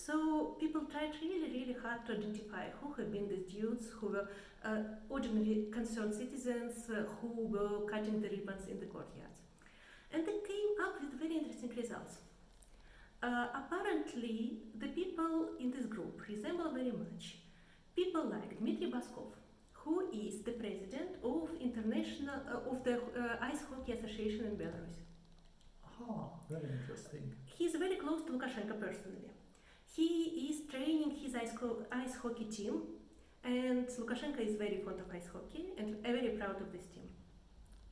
So people tried really hard to identify who have been these dudes who were ordinary concerned citizens who were cutting the ribbons in the courtyards. And they came up with very interesting results. Apparently, the people in this group resemble very much people like Dmitry Baskov, who is the president of the Ice Hockey Association in Belarus. Ah, very interesting. He's very close to Lukashenko personally. He is training his ice hockey team, and Lukashenko is very fond of ice hockey and very proud of this team.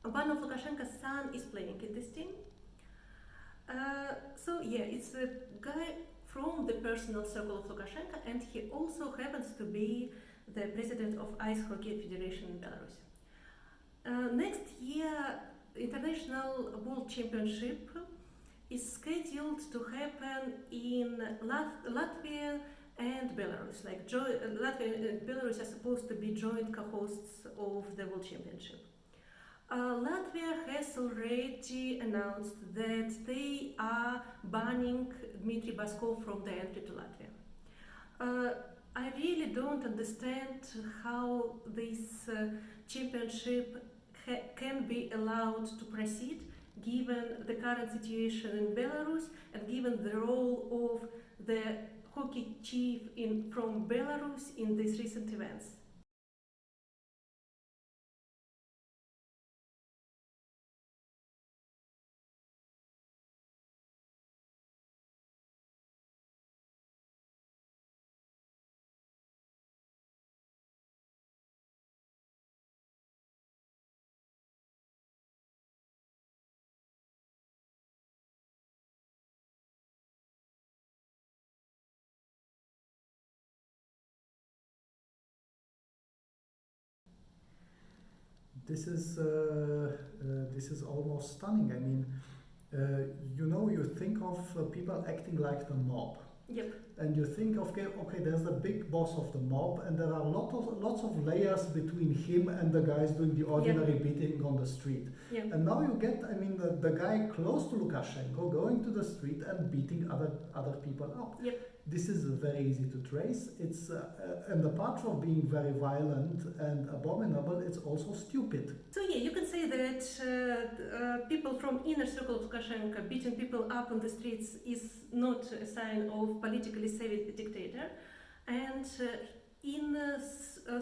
One of Lukashenko's son is playing in this team. So yeah, it's a guy from the personal circle of Lukashenko, and he also happens to be the president of Ice Hockey Federation in Belarus. Next year, International World Championship is scheduled to happen in Latvia and Belarus. Latvia and Belarus are supposed to be joint co-hosts of the World Championship. Latvia has already announced that they are banning Dmitry Baskov from the entry to Latvia. I really don't understand how this championship can be allowed to proceed given the current situation in Belarus and given the role of the hockey chief from Belarus in these recent events. This is almost stunning. I mean, you think of people acting like the mob. Yep. And you think, okay, there's the big boss of the mob, and there are lots of layers between him and the guys doing the ordinary beating on the street. Yep. And now you get, the guy close to Lukashenko going to the street and beating other people up. Yep. This is very easy to trace. It's and apart from being very violent and abominable, it's also stupid. So yeah, you can say that people from inner circle of Lukashenko beating people up on the streets is not a sign of politically savvy dictator. And in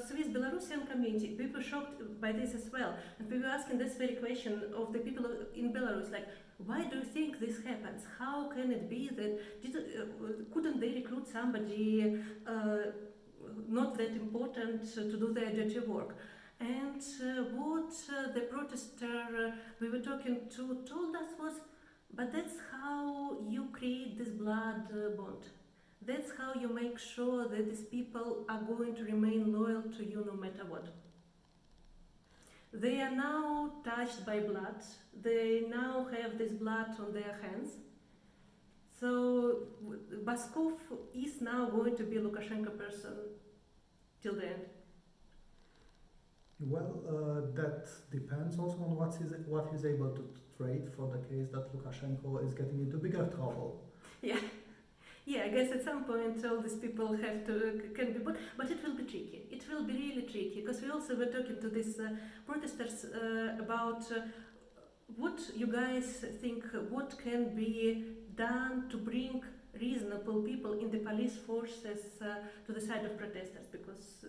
Swiss Belarusian community, we were shocked by this as well. And we were asking this very question of the people in Belarus, like, why do you think this happens? How can it be that couldn't they recruit somebody not that important to do their dirty work? And what the protester we were talking to told us was, but that's how you create this blood bond. That's how you make sure that these people are going to remain loyal to you no matter what. They are now touched by blood. They now have this blood on their hands. So Baskov is now going to be a Lukashenko person till the end. Well, that depends also on what he's able to trade for the case that Lukashenko is getting into bigger trouble. Yeah. Yeah, I guess at some point all these people can be bought, but it will be tricky. It will be really tricky, because we also were talking to these protesters about what you guys think, what can be done to bring reasonable people in the police forces to the side of protesters, because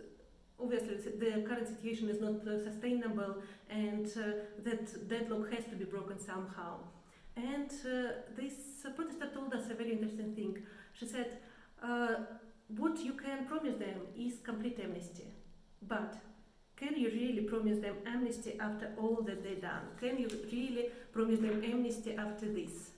obviously the current situation is not sustainable, and that deadlock has to be broken somehow. And this protester told us a very interesting thing. She said, what you can promise them is complete amnesty, but can you really promise them amnesty after all that they've done? Can you really promise them amnesty after this?